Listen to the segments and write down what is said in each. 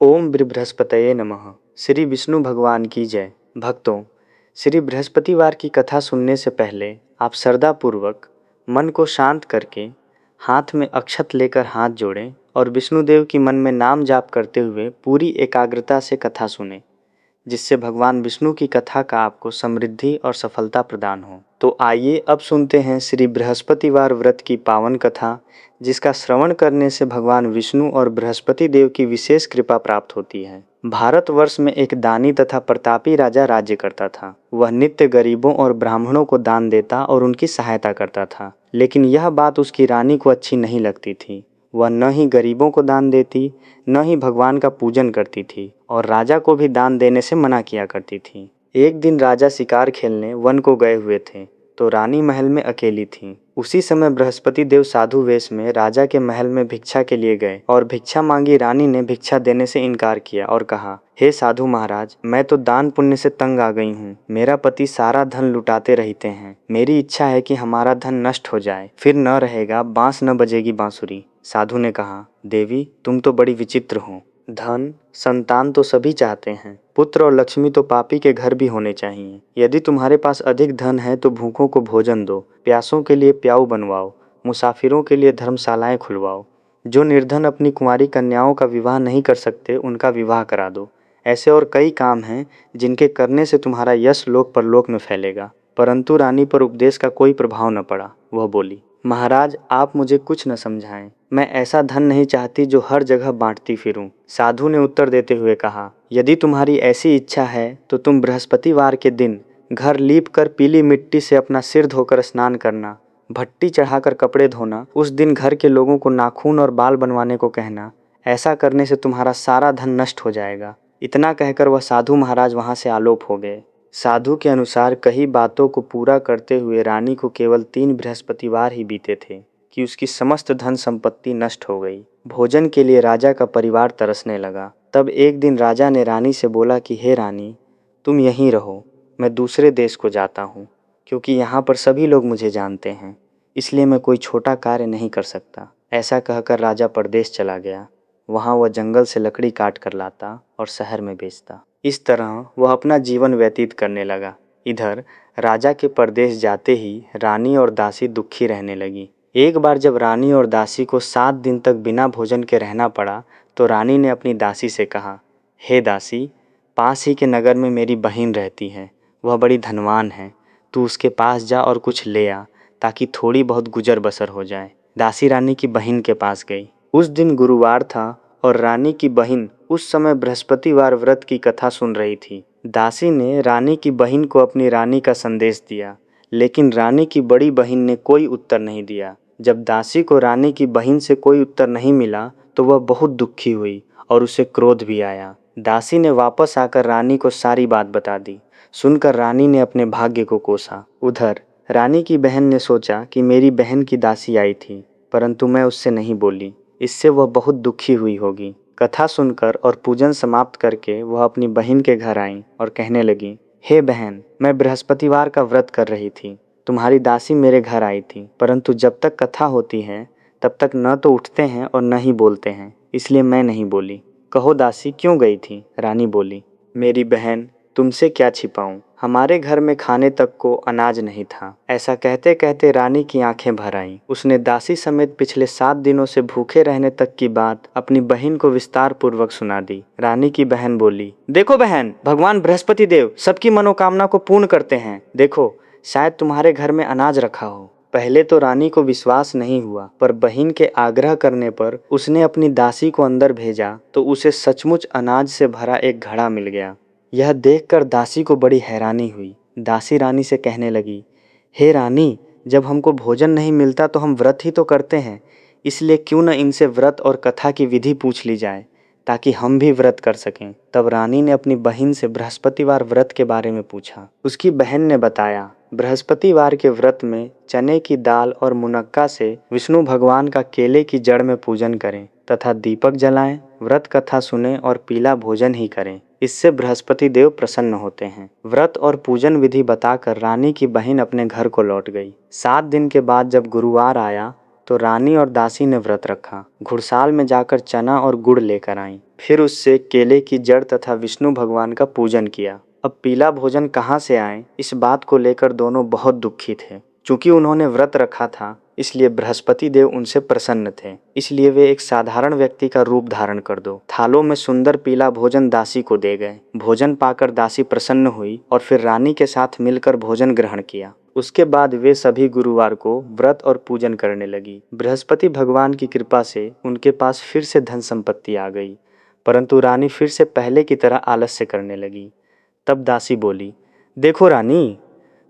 ओम बृहस्पतये नमः। श्री विष्णु भगवान की जय। भक्तों, श्री बृहस्पतिवार की कथा सुनने से पहले आप श्रद्धापूर्वक मन को शांत करके हाथ में अक्षत लेकर हाथ जोड़ें और विष्णुदेव की मन में नाम जाप करते हुए पूरी एकाग्रता से कथा सुनें, जिससे भगवान विष्णु की कथा का आपको समृद्धि और सफलता प्रदान हो। तो आइए अब सुनते हैं श्री बृहस्पतिवार व्रत की पावन कथा, जिसका श्रवण करने से भगवान विष्णु और बृहस्पति देव की विशेष कृपा प्राप्त होती है। भारतवर्ष में एक दानी तथा प्रतापी राजा राज्य करता था। वह नित्य गरीबों और ब्राह्मणों को दान देता और उनकी सहायता करता था, लेकिन यह बात उसकी रानी को अच्छी नहीं लगती थी। वह न ही गरीबों को दान देती, न ही भगवान का पूजन करती थी और राजा को भी दान देने से मना किया करती थी। एक दिन राजा शिकार खेलने वन को गए हुए थे, तो रानी महल में अकेली थी। उसी समय बृहस्पति देव साधु वेश में राजा के महल में भिक्षा के लिए गए और भिक्षा मांगी। रानी ने भिक्षा देने से इनकार किया और कहा, हे साधु महाराज, मैं तो दान पुण्य से तंग आ गई हूँ। मेरा पति सारा धन लुटाते रहते हैं। मेरी इच्छा है कि हमारा धन नष्ट हो जाए, फिर न रहेगा बांस न बजेगी बांसुरी। साधु ने कहा, देवी, तुम तो बड़ी विचित्र हो। धन संतान तो सभी चाहते हैं, पुत्र और लक्ष्मी तो पापी के घर भी होने चाहिए। यदि तुम्हारे पास अधिक धन है तो भूखों को भोजन दो, प्यासों के लिए प्याऊ बनवाओ, मुसाफिरों के लिए धर्मशालाएं खुलवाओ। जो निर्धन अपनी कुंवारी कन्याओं का विवाह नहीं कर सकते, उनका विवाह करा दो। ऐसे और कई काम हैं जिनके करने से तुम्हारा यश लोक परलोक में फैलेगा। परंतु रानी पर उपदेश का कोई प्रभाव न पड़ा। वह बोली, महाराज, आप मुझे कुछ न समझाएं। मैं ऐसा धन नहीं चाहती जो हर जगह बांटती फिरूं। साधु ने उत्तर देते हुए कहा, यदि तुम्हारी ऐसी इच्छा है तो तुम बृहस्पतिवार के दिन घर लीप कर पीली मिट्टी से अपना सिर धोकर स्नान करना, भट्टी चढ़ाकर कपड़े धोना, उस दिन घर के लोगों को नाखून और बाल बनवाने को कहना। ऐसा करने से तुम्हारा सारा धन नष्ट हो जाएगा। इतना कहकर वह साधु महाराज वहां से आलोप हो गए। साधु के अनुसार कही बातों को पूरा करते हुए रानी को केवल 3 बृहस्पतिवार ही बीते थे कि उसकी समस्त धन संपत्ति नष्ट हो गई। भोजन के लिए राजा का परिवार तरसने लगा। तब एक दिन राजा ने रानी से बोला कि हे रानी, तुम यहीं रहो, मैं दूसरे देश को जाता हूँ, क्योंकि यहाँ पर सभी लोग मुझे जानते हैं, इसलिए मैं कोई छोटा कार्य नहीं कर सकता। ऐसा कहकर राजा परदेश चला गया। वहाँ वह जंगल से लकड़ी काट कर लाता और शहर में बेचता। इस तरह वह अपना जीवन व्यतीत करने लगा। इधर राजा के परदेश जाते ही रानी और दासी दुखी रहने लगी। एक बार जब रानी और दासी को 7 दिन तक बिना भोजन के रहना पड़ा, तो रानी ने अपनी दासी से कहा, हे दासी, पास ही के नगर में मेरी बहन रहती है, वह बड़ी धनवान है। तू उसके पास जा और कुछ ले आ, ताकि थोड़ी बहुत गुजर बसर हो जाए। दासी रानी की बहन के पास गई। उस दिन गुरुवार था और रानी की बहन उस समय बृहस्पतिवार व्रत की कथा सुन रही थी। दासी ने रानी की बहन को अपनी रानी का संदेश दिया, लेकिन रानी की बड़ी बहन ने कोई उत्तर नहीं दिया। जब दासी को रानी की बहन से कोई उत्तर नहीं मिला तो वह बहुत दुखी हुई और उसे क्रोध भी आया। दासी ने वापस आकर रानी को सारी बात बता दी। सुनकर रानी ने अपने भाग्य को कोसा। उधर रानी की बहन ने सोचा कि मेरी बहन की दासी आई थी, परंतु मैं उससे नहीं बोली, इससे वह बहुत दुखी हुई होगी। कथा सुनकर और पूजन समाप्त करके वह अपनी बहन के घर आई और कहने लगी, हे बहन, मैं बृहस्पतिवार का व्रत कर रही थी। तुम्हारी दासी मेरे घर आई थी, परंतु जब तक कथा होती है तब तक न तो उठते हैं और न ही बोलते हैं, इसलिए मैं नहीं बोली। कहो दासी, क्यों गई थी? रानी बोली, मेरी बहन, तुमसे क्या छिपाऊं, हमारे घर में खाने तक को अनाज नहीं था। ऐसा कहते कहते रानी की आंखें भर आईं। उसने दासी समेत पिछले 7 दिनों से भूखे रहने तक की बात अपनी बहन को विस्तार पूर्वक सुना दी। रानी की बहन बोली, देखो बहन, भगवान बृहस्पति देव सबकी मनोकामना को पूर्ण करते हैं। देखो, शायद तुम्हारे घर में अनाज रखा हो। पहले तो रानी को विश्वास नहीं हुआ, पर बहन के आग्रह करने पर उसने अपनी दासी को अंदर भेजा तो उसे सचमुच अनाज से भरा एक घड़ा मिल गया। यह देखकर दासी को बड़ी हैरानी हुई। दासी रानी से कहने लगी, हे रानी, जब हमको भोजन नहीं मिलता तो हम व्रत ही तो करते हैं, इसलिए क्यों न इनसे व्रत और कथा की विधि पूछ ली जाए, ताकि हम भी व्रत कर सकें। तब रानी ने अपनी बहन से बृहस्पतिवार व्रत के बारे में पूछा। उसकी बहन ने बताया, बृहस्पतिवार के व्रत में चने की दाल और मुनक्का से विष्णु भगवान का केले की जड़ में पूजन करें तथा दीपक जलाएं, व्रत कथा सुने और पीला भोजन ही करें। इससे बृहस्पति देव प्रसन्न होते हैं। व्रत और पूजन विधि बताकर रानी की बहन अपने घर को लौट गई। 7 दिन के बाद जब गुरुवार आया तो रानी और दासी ने व्रत रखा। घुड़साल में जाकर चना और गुड़ लेकर आईं। फिर उससे केले की जड़ तथा विष्णु भगवान का पूजन किया। अब पीला भोजन कहाँ से आए, इस बात को लेकर दोनों बहुत दुखी थे। चूंकि उन्होंने व्रत रखा था, इसलिए बृहस्पति देव उनसे प्रसन्न थे। इसलिए वे एक साधारण व्यक्ति का रूप धारण कर दो थालों में सुंदर पीला भोजन दासी को दे गए। भोजन पाकर दासी प्रसन्न हुई और फिर रानी के साथ मिलकर भोजन ग्रहण किया। उसके बाद वे सभी गुरुवार को व्रत और पूजन करने लगी। बृहस्पति भगवान की कृपा से उनके पास फिर से धन संपत्ति आ गई, परंतु रानी फिर से पहले की तरह आलस्य करने लगी। तब दासी बोली, देखो रानी,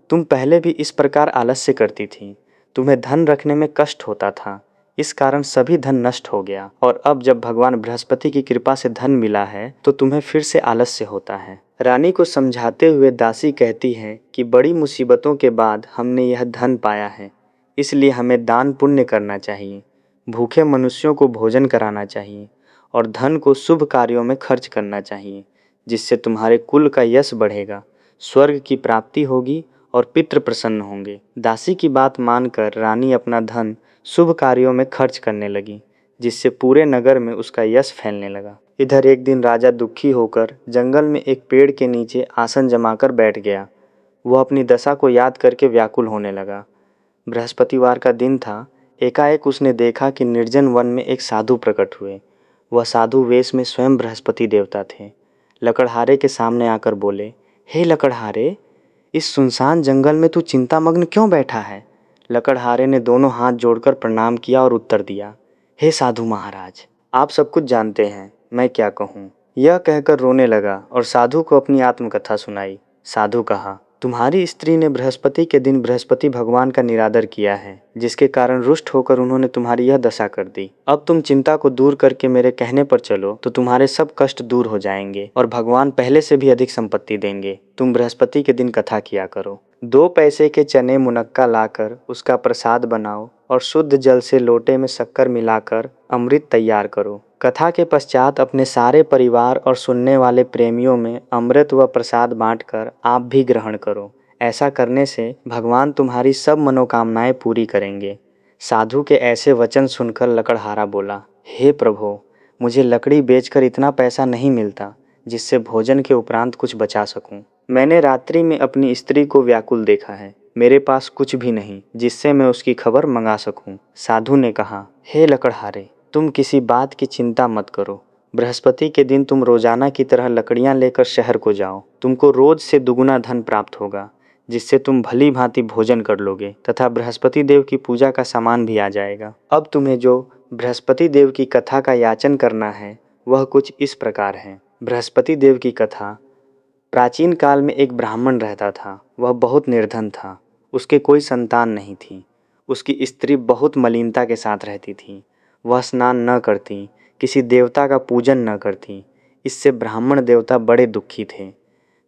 तुम पहले भी इस प्रकार आलस्य करती थी। तुम्हें धन रखने में कष्ट होता था, इस कारण सभी धन नष्ट हो गया, और अब जब भगवान बृहस्पति की कृपा से धन मिला है तो तुम्हें फिर से आलस्य होता है। रानी को समझाते हुए दासी कहती है कि बड़ी मुसीबतों के बाद हमने यह धन पाया है, इसलिए हमें दान पुण्य करना चाहिए, भूखे मनुष्यों को भोजन कराना चाहिए और धन को शुभ कार्यों में खर्च करना चाहिए, जिससे तुम्हारे कुल का यश बढ़ेगा, स्वर्ग की प्राप्ति होगी और पितृ प्रसन्न होंगे। दासी की बात मानकर रानी अपना धन शुभ कार्यों में खर्च करने लगी, जिससे पूरे नगर में उसका यश फैलने लगा। इधर एक दिन राजा दुखी होकर जंगल में एक पेड़ के नीचे आसन जमाकर बैठ गया। वह अपनी दशा को याद करके व्याकुल होने लगा। बृहस्पतिवार का दिन था। एकाएक उसने देखा कि निर्जन वन में एक साधु प्रकट हुए। वह साधु वेश में स्वयं बृहस्पति देवता थे। लकड़हारे के सामने आकर बोले, हे लकड़हारे, इस सुनसान जंगल में तू चिंतामग्न क्यों बैठा है? लकड़हारे ने दोनों हाथ जोड़कर प्रणाम किया और उत्तर दिया, हे साधु महाराज, आप सब कुछ जानते हैं, मैं क्या कहूँ। यह कहकर रोने लगा और साधु को अपनी आत्मकथा सुनाई। साधु कहा, तुम्हारी स्त्री ने बृहस्पति के दिन बृहस्पति भगवान का निरादर किया है, जिसके कारण रुष्ट होकर उन्होंने तुम्हारी यह दशा कर दी। अब तुम चिंता को दूर करके मेरे कहने पर चलो तो तुम्हारे सब कष्ट दूर हो जाएंगे और भगवान पहले से भी अधिक संपत्ति देंगे। तुम बृहस्पति के दिन कथा किया करो। 2 पैसे के चने मुनक्का लाकर उसका प्रसाद बनाओ और शुद्ध जल से लोटे में शक्कर मिलाकर अमृत तैयार करो। कथा के पश्चात अपने सारे परिवार और सुनने वाले प्रेमियों में अमृत व प्रसाद बांटकर आप भी ग्रहण करो। ऐसा करने से भगवान तुम्हारी सब मनोकामनाएं पूरी करेंगे। साधु के ऐसे वचन सुनकर लकड़हारा बोला, हे प्रभु, मुझे लकड़ी बेचकर इतना पैसा नहीं मिलता जिससे भोजन के उपरांत कुछ बचा सकूं। मैंने रात्रि में अपनी स्त्री को व्याकुल देखा है। मेरे पास कुछ भी नहीं जिससे मैं उसकी खबर मंगा सकूं। साधु ने कहा, हे लकड़हारे, तुम किसी बात की चिंता मत करो। बृहस्पति के दिन तुम रोजाना की तरह लकड़ियां लेकर शहर को जाओ। तुमको रोज से दुगुना धन प्राप्त होगा, जिससे तुम भली भांति भोजन कर लोगे तथा बृहस्पति देव की पूजा का सामान भी आ जाएगा। अब तुम्हें जो बृहस्पति देव की कथा का याचन करना है वह कुछ इस प्रकार है। बृहस्पति देव की कथा। प्राचीन काल में एक ब्राह्मण रहता था। वह बहुत निर्धन था। उसके कोई संतान नहीं थी। उसकी स्त्री बहुत मलिनता के साथ रहती थी। वह स्नान न करती, किसी देवता का पूजन न करती। इससे ब्राह्मण देवता बड़े दुखी थे।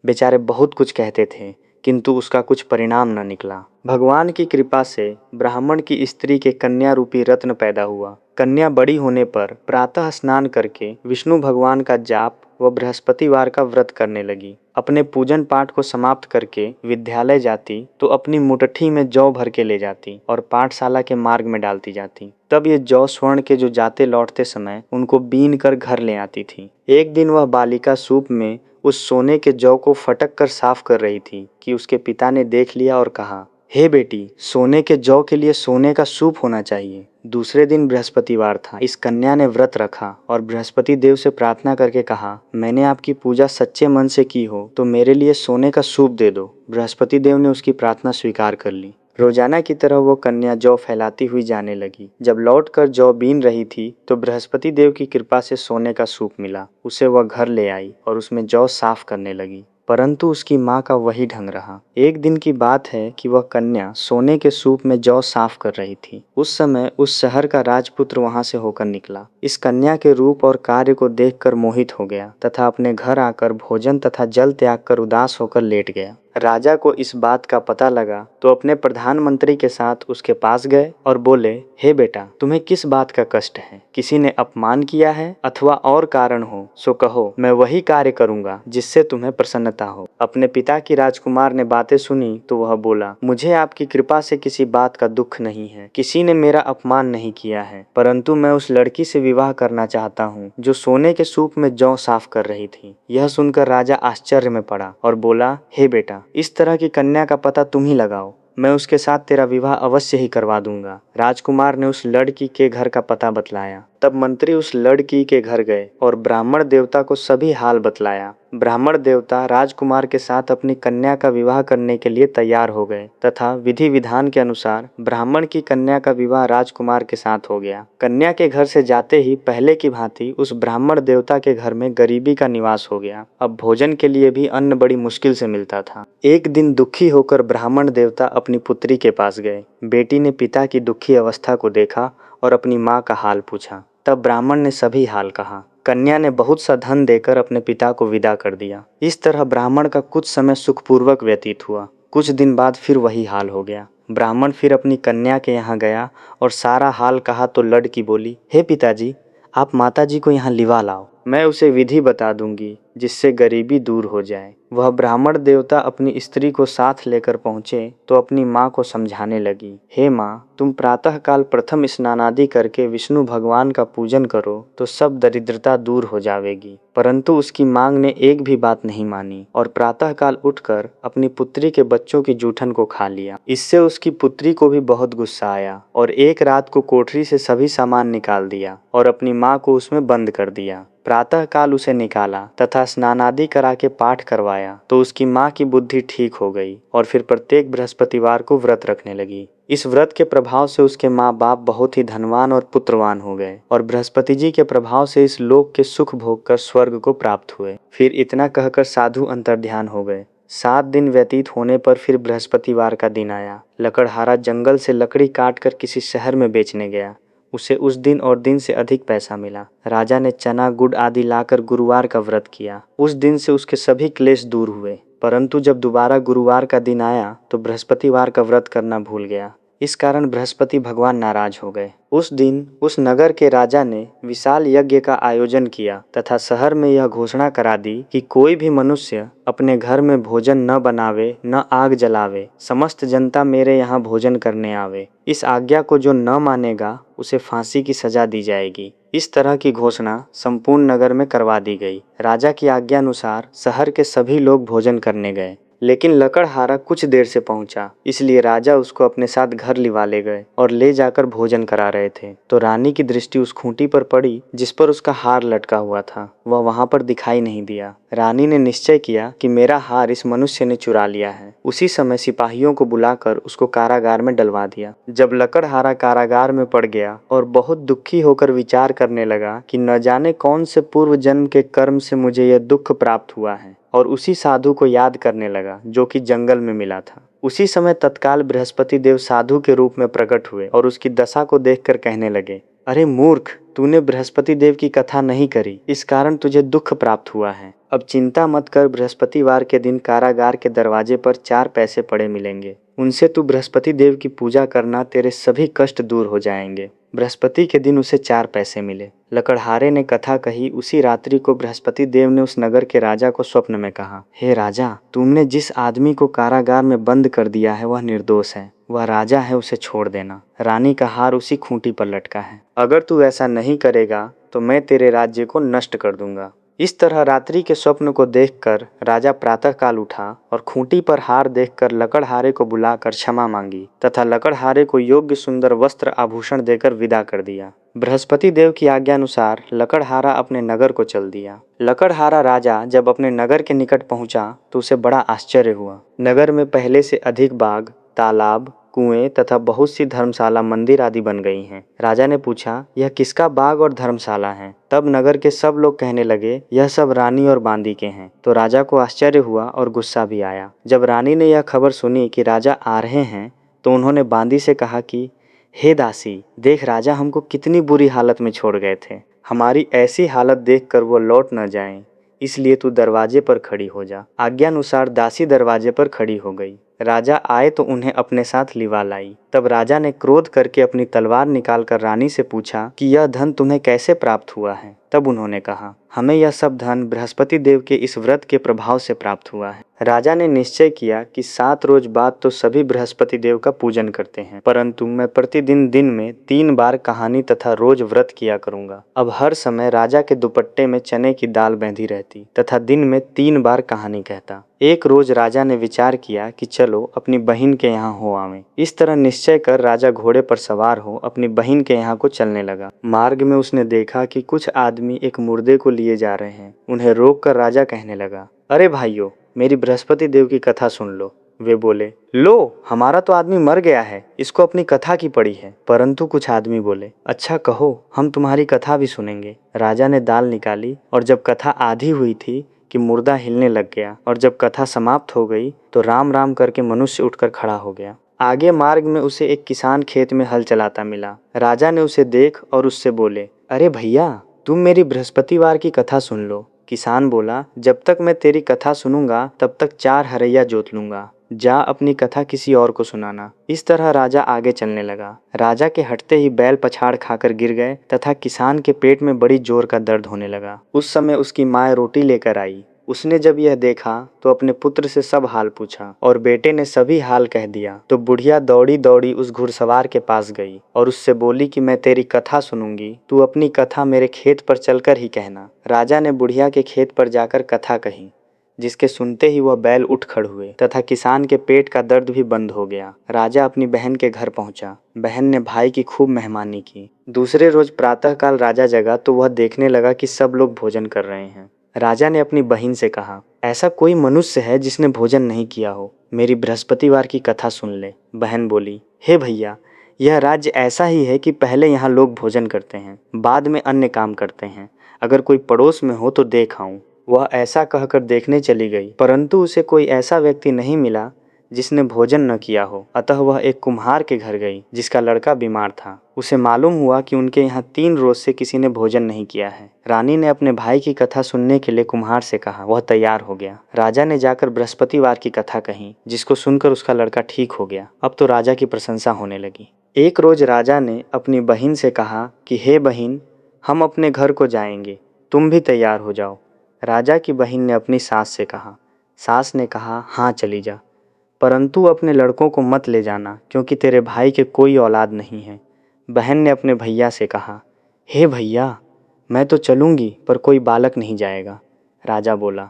बेचारे बहुत कुछ कहते थे, किंतु उसका कुछ परिणाम न निकला। भगवान की कृपा से ब्राह्मण की स्त्री के कन्या रूपी रत्न पैदा हुआ। कन्या बड़ी होने पर प्रातः स्नान करके विष्णु भगवान का जाप व बृहस्पतिवार का व्रत करने लगी। अपने पूजन पाठ को समाप्त करके विद्यालय जाती तो अपनी मुट्ठी में जौ भर के ले जाती और पाठशाला के मार्ग में डालती जाती। तब ये जौ स्वर्ण के जो जाते लौटते समय उनको बीन कर घर ले आती थी। एक दिन वह बालिका सूप में उस सोने के जौ को फटक कर साफ कर रही थी कि उसके पिता ने देख लिया और कहा, हे बेटी, सोने के जौ के लिए सोने का सूप होना चाहिए। दूसरे दिन बृहस्पतिवार था। इस कन्या ने व्रत रखा और बृहस्पति देव से प्रार्थना करके कहा, मैंने आपकी पूजा सच्चे मन से की हो तो मेरे लिए सोने का सूप दे दो। बृहस्पति देव ने उसकी प्रार्थना स्वीकार कर ली। रोजाना की तरह वो कन्या जौ फैलाती हुई जाने लगी। जब लौटकर जौ बीन रही थी तो बृहस्पति देव की कृपा से सोने का सूप मिला। उसे वह घर ले आई और उसमें जौ साफ करने लगी, परंतु उसकी माँ का वही ढंग रहा। एक दिन की बात है कि वह कन्या सोने के सूप में जौ साफ कर रही थी। उस समय उस शहर का राजपुत्र वहां से होकर निकला। इस कन्या के रूप और कार्य को देखकर मोहित हो गया तथा अपने घर आकर भोजन तथा जल त्याग कर उदास होकर लेट गया। राजा को इस बात का पता लगा तो अपने प्रधानमंत्री के साथ उसके पास गए और बोले, हे बेटा, तुम्हें किस बात का कष्ट है? किसी ने अपमान किया है अथवा और कारण हो सो कहो, मैं वही कार्य करूंगा जिससे तुम्हें प्रसन्नता हो। अपने पिता की राजकुमार ने बातें सुनी तो वह बोला, मुझे आपकी कृपा से किसी बात का दुख नहीं है, किसी ने मेरा अपमान नहीं किया है, परंतु मैं उस लड़की से विवाह करना चाहता हूँ जो सोने के सूप में जौ साफ कर रही थी। यह सुनकर राजा आश्चर्य में पड़ा और बोला, हे बेटा, इस तरह की कन्या का पता तुम ही लगाओ, मैं उसके साथ तेरा विवाह अवश्य ही करवा दूंगा। राजकुमार ने उस लड़की के घर का पता बतलाया। तब मंत्री उस लड़की के घर गए और ब्राह्मण देवता को सभी हाल बतलाया। ब्राह्मण देवता राजकुमार के साथ अपनी कन्या का विवाह करने के लिए तैयार हो गए तथा विधि विधान के अनुसार ब्राह्मण की कन्या का विवाह राजकुमार के साथ हो गया। कन्या के घर से जाते ही पहले की भांति उस ब्राह्मण देवता के घर में गरीबी का निवास हो गया। अब भोजन के लिए भी अन्न बड़ी मुश्किल से मिलता था। एक दिन दुखी होकर ब्राह्मण देवता अपनी पुत्री के पास गए। बेटी ने पिता की दुखी अवस्था को देखा और अपनी माँ का हाल पूछा। तब ब्राह्मण ने सभी हाल कहा। कन्या ने बहुत सा धन देकर अपने पिता को विदा कर दिया। इस तरह ब्राह्मण का कुछ समय सुखपूर्वक व्यतीत हुआ। कुछ दिन बाद फिर वही हाल हो गया। ब्राह्मण फिर अपनी कन्या के यहाँ गया और सारा हाल कहा तो लड़की बोली, हे पिताजी, आप माताजी को यहाँ लिवा लाओ, मैं उसे विधि बता दूंगी जिससे गरीबी दूर हो जाए। वह ब्राह्मण देवता अपनी स्त्री को साथ लेकर पहुँचे तो अपनी माँ को समझाने लगी, हे माँ, तुम प्रातःकाल प्रथम स्नानादि करके विष्णु भगवान का पूजन करो तो सब दरिद्रता दूर हो जाएगी। परंतु उसकी मांग ने एक भी बात नहीं मानी और प्रातःकाल उठकर अपनी पुत्री के बच्चों की जूठन को खा लिया। इससे उसकी पुत्री को भी बहुत गुस्सा आया और एक रात को कोठरी से सभी सामान निकाल दिया और अपनी माँ को उसमें बंद कर दिया। प्रातःकाल उसे निकाला तथा स्नानादि करा के पाठ करवाया तो उसकी माँ की बुद्धि ठीक हो गई और फिर प्रत्येक बृहस्पतिवार को व्रत रखने लगी। इस व्रत के प्रभाव से उसके माँ बाप बहुत ही धनवान और पुत्रवान हो गए और बृहस्पति जी के प्रभाव से इस लोक के सुख भोग कर स्वर्ग को प्राप्त हुए। फिर इतना कहकर साधु अंतर्ध्यान हो गए। 7 दिन व्यतीत होने पर फिर बृहस्पतिवार का दिन आया। लकड़हारा जंगल से लकड़ी काट कर किसी शहर में बेचने गया। उसे उस दिन और दिन से अधिक पैसा मिला। राजा ने चना गुड़ आदि लाकर गुरुवार का व्रत किया। उस दिन से उसके सभी क्लेश दूर हुए। परंतु जब दोबारा गुरुवार का दिन आया तो बृहस्पतिवार का व्रत करना भूल गया। इस कारण बृहस्पति भगवान नाराज हो गए। उस दिन उस नगर के राजा ने विशाल यज्ञ का आयोजन किया तथा शहर में यह घोषणा करा दी कि कोई भी मनुष्य अपने घर में भोजन न बनावे न आग जलावे, समस्त जनता मेरे यहाँ भोजन करने आवे। इस आज्ञा को जो न मानेगा उसे फांसी की सजा दी जाएगी। इस तरह की घोषणा संपूर्ण नगर में करवा दी गई। राजा की आज्ञा अनुसार शहर के सभी लोग भोजन करने गए, लेकिन लकड़हारा कुछ देर से पहुंचा, इसलिए राजा उसको अपने साथ घर लिवा ले गए और ले जाकर भोजन करा रहे थे तो रानी की दृष्टि उस खूंटी पर पड़ी जिस पर उसका हार लटका हुआ था। वह वहां पर दिखाई नहीं दिया। रानी ने निश्चय किया कि मेरा हार इस मनुष्य ने चुरा लिया है। उसी समय सिपाहियों को बुलाकर उसको कारागार में डलवा दिया। जब लकड़हारा कारागार में पड़ गया और बहुत दुखी होकर विचार करने लगा कि न जाने कौन से पूर्व जन्म के कर्म से मुझे यह दुख प्राप्त हुआ है, और उसी साधु को याद करने लगा जो कि जंगल में मिला था। उसी समय तत्काल बृहस्पति देव साधु के रूप में प्रकट हुए और उसकी दशा को देखकर कहने लगे, अरे मूर्ख, तूने बृहस्पति देव की कथा नहीं करी, इस कारण तुझे दुख प्राप्त हुआ है। अब चिंता मत कर, बृहस्पतिवार के दिन कारागार के दरवाजे पर 4 पैसे पड़े मिलेंगे, उनसे तू बृहस्पति देव की पूजा करना, तेरे सभी कष्ट दूर हो जाएंगे। बृहस्पति के दिन उसे 4 पैसे मिले। लकड़हारे ने कथा कही। उसी रात्रि को बृहस्पति देव ने उस नगर के राजा को स्वप्न में कहा, हे राजा, तुमने जिस आदमी को कारागार में बंद कर दिया है वह निर्दोष है, वह राजा है, उसे छोड़ देना। रानी का हार उसी खूंटी पर लटका है। अगर तू ऐसा नहीं करेगा तो मैं तेरे राज्य को नष्ट कर दूंगा। इस तरह रात्रि के स्वप्न को देखकर राजा प्रातःकाल उठा और खूंटी पर हार देखकर लकड़हारे को बुलाकर क्षमा मांगी तथा लकड़हारे को योग्य सुंदर वस्त्र आभूषण देकर विदा कर दिया। बृहस्पति देव की आज्ञा अनुसार लकड़हारा अपने नगर को चल दिया। लकड़हारा राजा जब अपने नगर के निकट पहुंचा तो उसे बड़ा आश्चर्य हुआ। नगर में पहले से अधिक बाग, तालाब, कुएं तथा बहुत सी धर्मशाला, मंदिर आदि बन गई हैं। राजा ने पूछा, यह किसका बाग और धर्मशाला है? तब नगर के सब लोग कहने लगे, यह सब रानी और बांदी के हैं। तो राजा को आश्चर्य हुआ और गुस्सा भी आया। जब रानी ने यह खबर सुनी कि राजा आ रहे हैं तो उन्होंने बांदी से कहा कि हे दासी, देख राजा हमको कितनी बुरी हालत में छोड़ गए थे, हमारी ऐसी हालत देखकर वो लौट न जाएं, इसलिए तू दरवाजे पर खड़ी हो जा। आज्ञानुसार दासी दरवाजे पर खड़ी हो गई। राजा आए तो उन्हें अपने साथ लिवा लाई। तब राजा ने क्रोध करके अपनी तलवार निकालकर रानी से पूछा कि यह धन तुम्हें कैसे प्राप्त हुआ है। तब उन्होंने कहा, हमें यह सब धन बृहस्पति देव के इस व्रत के प्रभाव से प्राप्त हुआ है। राजा ने निश्चय किया कि 7 रोज बाद तो सभी बृहस्पति देव का पूजन करते हैं, परंतु मैं प्रतिदिन दिन में 3 बार कहानी तथा रोज व्रत किया करूंगा। अब हर समय राजा के दुपट्टे में चने की दाल बंधी रहती तथा दिन में 3 बार कहानी कहता। एक रोज राजा ने विचार किया कि चलो अपनी बहन के यहाँ हो आवें। इस तरह निश्चय कर राजा घोड़े पर सवार हो अपनी बहन के यहाँ को चलने लगा। मार्ग में उसने देखा कि कुछ आदमी एक मुर्दे को लिए जा रहे हैं। उन्हें रोक कर राजा कहने लगा, अरे भाइयों, मेरी बृहस्पति देव की कथा सुन लो। वे बोले, लो, हमारा तो आदमी मर गया है, इसको अपनी कथा की पड़ी है। परंतु कुछ आदमी बोले, अच्छा कहो, हम तुम्हारी कथा भी सुनेंगे। राजा ने दाल निकाली और जब कथा आधी हुई थी कि मुर्दा हिलने लग गया और जब कथा समाप्त हो गई तो राम राम करके मनुष्य उठकर खड़ा हो गया। आगे मार्ग में उसे एक किसान खेत में हल चलाता मिला। राजा ने उसे देख और उससे बोले, अरे भैया, तुम मेरी बृहस्पतिवार की कथा सुन लो। किसान बोला, जब तक मैं तेरी कथा सुनूंगा तब तक 4 हरैया जोत लूंगा। जा अपनी कथा किसी और को सुनाना। इस तरह राजा आगे चलने लगा। राजा के हटते ही बैल पछाड़ खाकर गिर गए तथा किसान के पेट में बड़ी जोर का दर्द होने लगा। उस समय उसकी माँ रोटी लेकर आई। उसने जब यह देखा तो अपने पुत्र से सब हाल पूछा और बेटे ने सभी हाल कह दिया। तो बुढ़िया दौड़ी दौड़ी उस घुड़सवार के पास गई और उससे बोली कि मैं तेरी कथा सुनूंगी, तू अपनी कथा मेरे खेत पर चलकर ही कहना। राजा ने बुढ़िया के खेत पर जाकर कथा कही, जिसके सुनते ही वह बैल उठ खड़ हुए तथा किसान के पेट का दर्द भी बंद हो गया। राजा अपनी बहन के घर पहुंचा। बहन ने भाई की खूब मेहमानी की। दूसरे रोज प्रातःकाल राजा जगा तो वह देखने लगा कि सब लोग भोजन कर रहे हैं। राजा ने अपनी बहन से कहा, ऐसा कोई मनुष्य है जिसने भोजन नहीं किया हो, मेरी बृहस्पतिवार की कथा सुन ले। बहन बोली, हे भैया, यह राज्य ऐसा ही है कि पहले यहाँ लोग भोजन करते हैं, बाद में अन्य काम करते हैं। अगर कोई पड़ोस में हो तो देख आऊं। वह ऐसा कहकर देखने चली गई, परंतु उसे कोई ऐसा व्यक्ति नहीं मिला जिसने भोजन न किया हो। अतः वह एक कुम्हार के घर गई जिसका लड़का बीमार था। उसे मालूम हुआ कि उनके यहाँ 3 रोज से किसी ने भोजन नहीं किया है। रानी ने अपने भाई की कथा सुनने के लिए कुम्हार से कहा। वह तैयार हो गया। राजा ने जाकर बृहस्पतिवार की कथा कही, जिसको सुनकर उसका लड़का ठीक हो गया। अब तो राजा की प्रशंसा होने लगी। एक रोज राजा ने अपनी बहन से कहा कि हे बहन, हम अपने घर को जाएंगे, तुम भी तैयार हो जाओ। राजा की बहन ने अपनी सास से कहा। सास ने कहा, हाँ चली जा, परंतु अपने लड़कों को मत ले जाना, क्योंकि तेरे भाई के कोई औलाद नहीं है। बहन ने अपने भैया से कहा, हे भैया, मैं तो चलूँगी पर कोई बालक नहीं जाएगा। राजा बोला,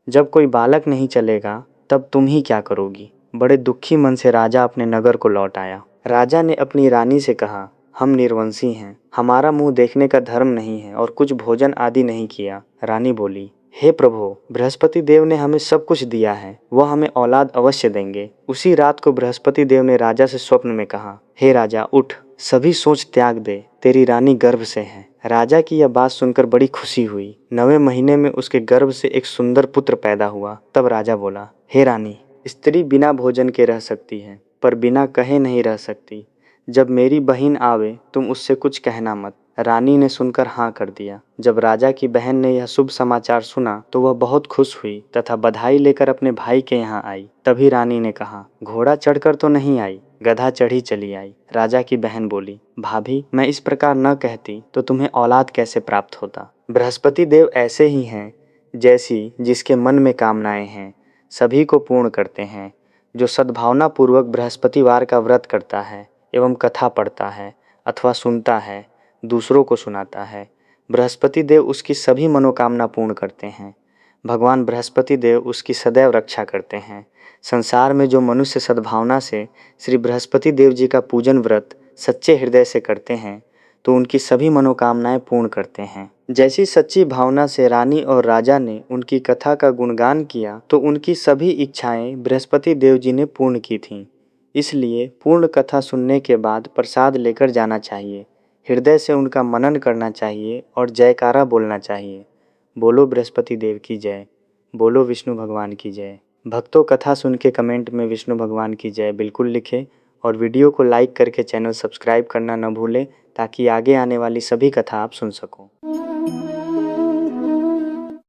जब कोई बालक नहीं चलेगा तब तुम ही क्या करोगी। बड़े दुखी मन से राजा अपने नगर को लौट आया। राजा ने अपनी रानी से कहा, हम निर्वंशी हैं, हमारा मुंह देखने का धर्म नहीं है और कुछ भोजन आदि नहीं किया। रानी बोली, हे प्रभु, बृहस्पति देव ने हमें सब कुछ दिया है, वह हमें औलाद अवश्य देंगे। उसी रात को बृहस्पति देव ने राजा से स्वप्न में कहा, हे राजा, उठ, सभी सोच त्याग दे, तेरी रानी गर्भ से है। राजा की यह बात सुनकर बड़ी खुशी हुई। 9वें महीने में उसके गर्भ से एक सुंदर पुत्र पैदा हुआ। तब राजा बोला, हे रानी, स्त्री बिना भोजन के रह सकती है पर बिना कहे नहीं रह सकती। जब मेरी बहन आवे तुम उससे कुछ कहना मत। रानी ने सुनकर हाँ कर दिया। जब राजा की बहन ने यह शुभ समाचार सुना तो वह बहुत खुश हुई तथा बधाई लेकर अपने भाई के यहाँ आई। तभी रानी ने कहा, घोड़ा चढ़कर तो नहीं आई, गधा चढ़ी चली आई। राजा की बहन बोली, भाभी, मैं इस प्रकार न कहती तो तुम्हें औलाद कैसे प्राप्त होता। बृहस्पति देव ऐसे ही हैं, जैसी जिसके मन में कामनाएं हैं सभी को पूर्ण करते हैं। जो सद्भावना पूर्वक बृहस्पतिवार का व्रत करता है एवं कथा पढ़ता है अथवा सुनता है, दूसरों को सुनाता है, बृहस्पति देव उसकी सभी मनोकामना पूर्ण करते हैं। भगवान बृहस्पति देव उसकी सदैव रक्षा करते हैं। संसार में जो मनुष्य सद्भावना से श्री बृहस्पति देव जी का पूजन व्रत सच्चे हृदय से करते हैं तो उनकी सभी मनोकामनाएं पूर्ण करते हैं। जैसी सच्ची भावना से रानी और राजा ने उनकी कथा का गुणगान किया तो उनकी सभी इच्छाएं बृहस्पति देव जी ने पूर्ण की थीं। इसलिए पूर्ण कथा सुनने के बाद प्रसाद लेकर जाना चाहिए, हृदय से उनका मनन करना चाहिए और जयकारा बोलना चाहिए। बोलो बृहस्पति देव की जय, बोलो विष्णु भगवान की जय। भक्तों, कथा सुन के कमेंट में विष्णु भगवान की जय बिल्कुल लिखें और वीडियो को लाइक करके चैनल सब्सक्राइब करना न भूलें ताकि आगे आने वाली सभी कथा आप सुन सको।